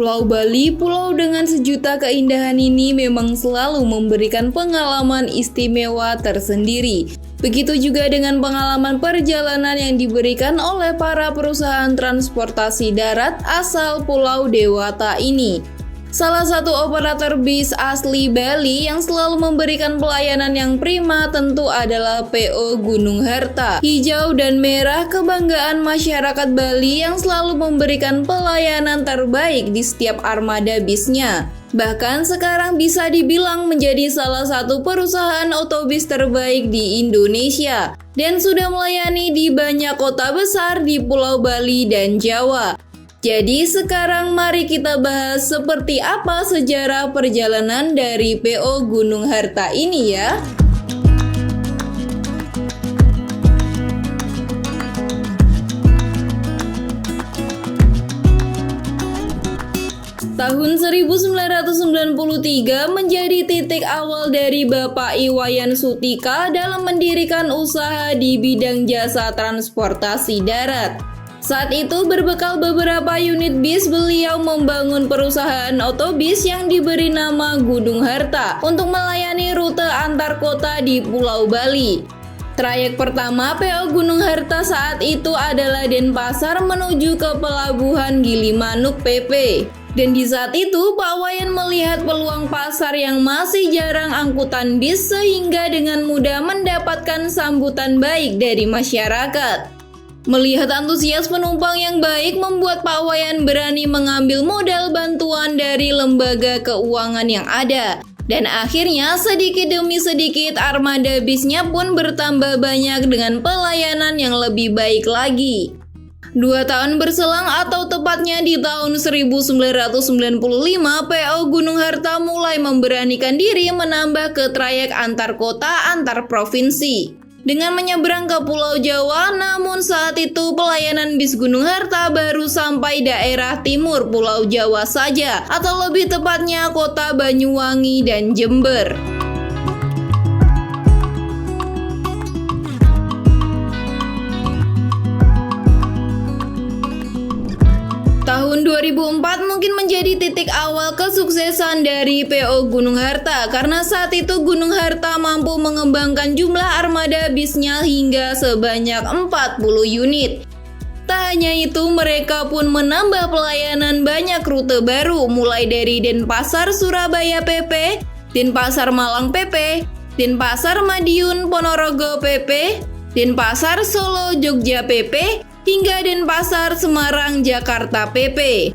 Pulau Bali, pulau dengan sejuta keindahan ini memang selalu memberikan pengalaman istimewa tersendiri. Begitu juga dengan pengalaman perjalanan yang diberikan oleh para perusahaan transportasi darat asal Pulau Dewata ini. Salah satu operator bis asli Bali yang selalu memberikan pelayanan yang prima tentu adalah PO Gunung Harta. Hijau dan merah kebanggaan masyarakat Bali yang selalu memberikan pelayanan terbaik di setiap armada bisnya. Bahkan sekarang bisa dibilang menjadi salah satu perusahaan otobus terbaik di Indonesia dan sudah melayani di banyak kota besar di Pulau Bali dan Jawa. Jadi sekarang mari kita bahas seperti apa sejarah perjalanan dari PO Gunung Harta ini ya. Tahun 1993 menjadi titik awal dari Bapak Iwayan Sutika dalam mendirikan usaha di bidang jasa transportasi darat. Saat itu berbekal beberapa unit bis, beliau membangun perusahaan otobus yang diberi nama Gunung Harta untuk melayani rute antar kota di Pulau Bali. Trayek pertama PO Gunung Harta saat itu adalah Denpasar menuju ke Pelabuhan Gilimanuk PP. Dan di saat itu Pak Wayan melihat peluang pasar yang masih jarang angkutan bis sehingga dengan mudah mendapatkan sambutan baik dari masyarakat. Melihat antusias penumpang yang baik membuat Pak Wayan berani mengambil modal bantuan dari lembaga keuangan yang ada. Dan akhirnya sedikit demi sedikit armada bisnya pun bertambah banyak dengan pelayanan yang lebih baik lagi. 2 tahun berselang atau tepatnya di tahun 1995, PO Gunung Harta mulai memberanikan diri menambah ke trayek antar kota antar provinsi. Dengan menyeberang ke Pulau Jawa, namun saat itu pelayanan bis Gunung Harta baru sampai daerah timur Pulau Jawa saja, atau lebih tepatnya kota Banyuwangi dan Jember. Tahun 2004 mungkin menjadi titik awal kesuksesan dari PO Gunung Harta karena saat itu Gunung Harta mampu mengembangkan jumlah armada bisnya hingga sebanyak 40 unit. Tak hanya itu, mereka pun menambah pelayanan banyak rute baru mulai dari Denpasar Surabaya PP, Denpasar Malang PP, Denpasar Madiun Ponorogo PP, Denpasar Solo Jogja PP, hingga Denpasar Semarang Jakarta PP.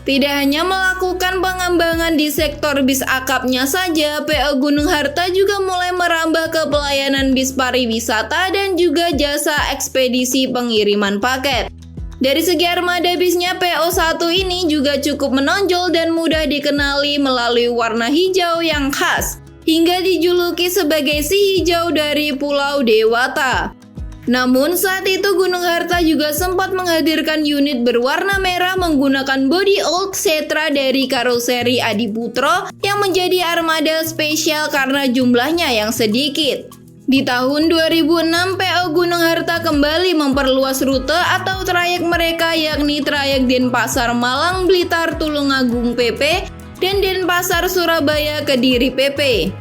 Tidak hanya melakukan pengembangan di sektor bis akapnya saja, PO Gunung Harta juga mulai merambah ke pelayanan bis pariwisata dan juga jasa ekspedisi pengiriman paket. Dari segi armada bisnya, PO1 ini juga cukup menonjol dan mudah dikenali melalui warna hijau yang khas, hingga dijuluki sebagai si hijau dari Pulau Dewata. Namun saat itu Gunung Harta juga sempat menghadirkan unit berwarna merah menggunakan bodi old Setra dari karoseri Adiputro yang menjadi armada spesial karena jumlahnya yang sedikit. Di tahun 2006 PO Gunung Harta kembali memperluas rute atau trayek mereka yakni trayek Denpasar Malang Blitar Tulungagung PP dan Denpasar Surabaya Kediri PP.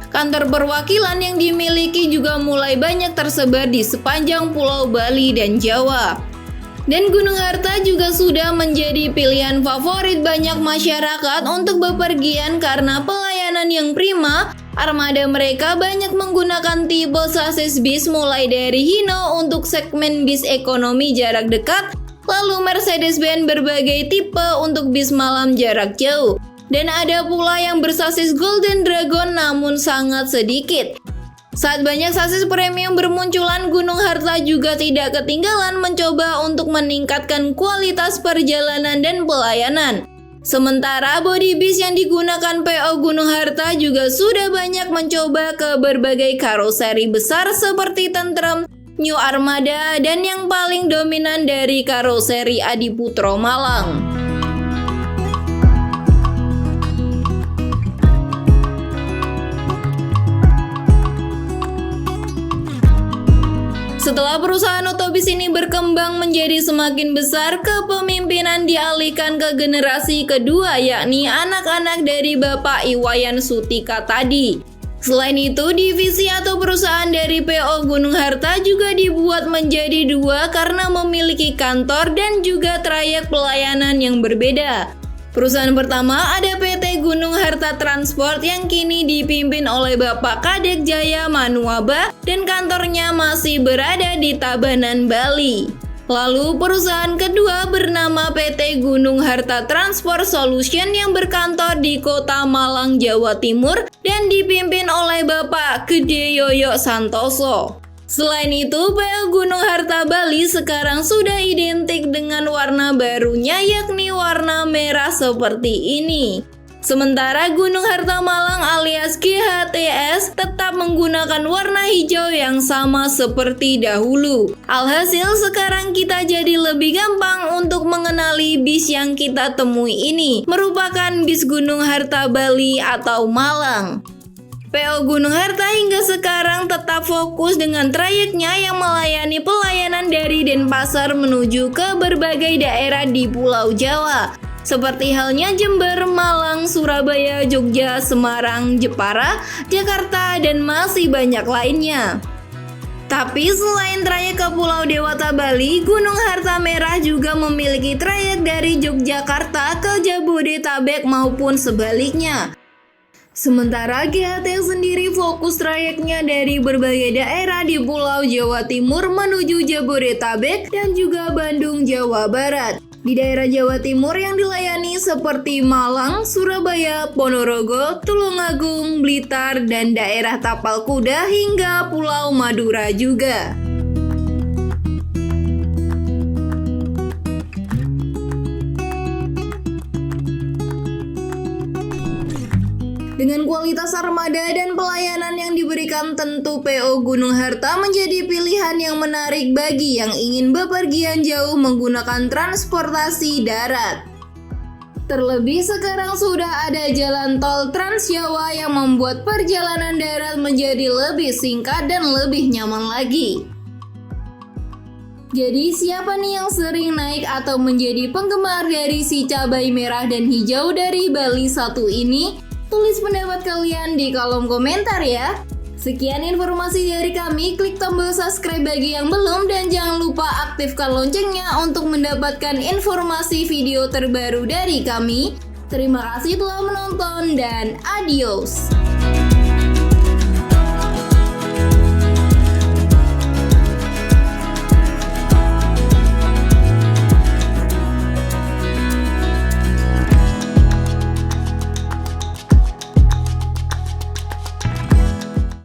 Kantor perwakilan yang dimiliki juga mulai banyak tersebar di sepanjang Pulau Bali dan Jawa. Dan Gunung Harta juga sudah menjadi pilihan favorit banyak masyarakat untuk bepergian karena pelayanan yang prima. Armada mereka banyak menggunakan tipe sasis bis mulai dari Hino untuk segmen bis ekonomi jarak dekat, lalu Mercedes-Benz berbagai tipe untuk bis malam jarak jauh. Dan ada pula yang bersasis Golden Dragon namun sangat sedikit. Saat banyak sasis premium bermunculan, Gunung Harta juga tidak ketinggalan mencoba untuk meningkatkan kualitas perjalanan dan pelayanan. Sementara bodi bis yang digunakan PO Gunung Harta juga sudah banyak mencoba ke berbagai karoseri besar seperti Tentrem, New Armada, dan yang paling dominan dari karoseri Adiputro Malang. Setelah perusahaan otobis ini berkembang menjadi semakin besar, kepemimpinan dialihkan ke generasi kedua, yakni anak-anak dari Bapak Iwayan Sutika tadi. Selain itu, divisi atau perusahaan dari PO Gunung Harta juga dibuat menjadi dua karena memiliki kantor dan juga trayek pelayanan yang berbeda. Perusahaan pertama ada PT Gunung Harta Transport yang kini dipimpin oleh Bapak Kadek Jaya Manuaba dan kantornya masih berada di Tabanan, Bali. Lalu perusahaan kedua bernama PT Gunung Harta Transport Solution yang berkantor di Kota Malang, Jawa Timur dan dipimpin oleh Bapak Gede Yoyo Santoso. Selain itu, PO Gunung Harta Bali sekarang sudah identik dengan warna barunya, yakni warna merah seperti ini. Sementara Gunung Harta Malang alias GHTS tetap menggunakan warna hijau yang sama seperti dahulu. Alhasil sekarang kita jadi lebih gampang untuk mengenali bis yang kita temui ini merupakan bis Gunung Harta Bali atau Malang. PO Gunung Harta hingga sekarang tetap fokus dengan trayeknya yang melayani pelayanan dari Denpasar menuju ke berbagai daerah di Pulau Jawa, seperti halnya Jember, Malang, Surabaya, Jogja, Semarang, Jepara, Jakarta, dan masih banyak lainnya. Tapi selain trayek ke Pulau Dewata Bali, Gunung Harta Merah juga memiliki trayek dari Yogyakarta ke Jabodetabek maupun sebaliknya. Sementara GHT sendiri fokus trayeknya dari berbagai daerah di Pulau Jawa Timur menuju Jabodetabek dan juga Bandung, Jawa Barat. Di daerah Jawa Timur yang dilayani seperti Malang, Surabaya, Ponorogo, Tulungagung, Blitar, dan daerah Tapal Kuda hingga Pulau Madura juga. Dengan kualitas armada dan pelayanan yang diberikan, tentu PO Gunung Harta menjadi pilihan yang menarik bagi yang ingin bepergian jauh menggunakan transportasi darat. Terlebih sekarang sudah ada jalan tol Trans Jawa yang membuat perjalanan darat menjadi lebih singkat dan lebih nyaman lagi. Jadi siapa nih yang sering naik atau menjadi penggemar dari si cabai merah dan hijau dari Bali 1 ini? Tulis pendapat kalian di kolom komentar ya. Sekian informasi dari kami, klik tombol subscribe bagi yang belum dan jangan lupa aktifkan loncengnya untuk mendapatkan informasi video terbaru dari kami. Terima kasih telah menonton dan adios.